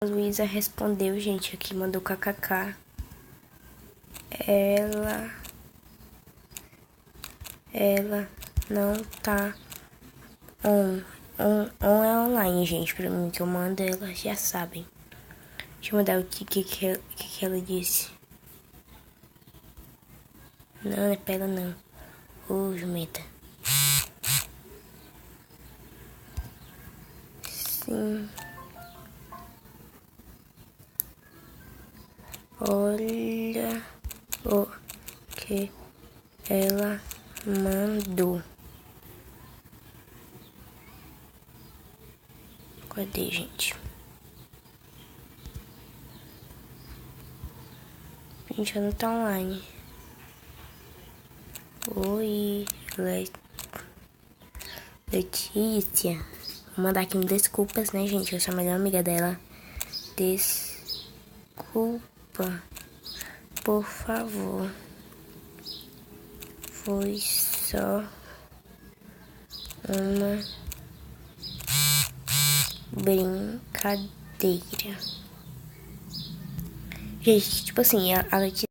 Luísa respondeu, gente, aqui mandou kkk. Ela não tá on. On é online, gente, pra mim que eu mando, elas já sabem. Deixa eu mandar o que ela disse. Não é pela não. Ô, jumenta. Sim. Olha o que ela mandou. Cadê, gente? Gente, ela não tá online. Oi, Letícia. Vou mandar aqui desculpas, né, gente? Eu sou a melhor amiga dela. Desculpa. Por favor. Foi só uma brincadeira. Gente, tipo assim, a Letícia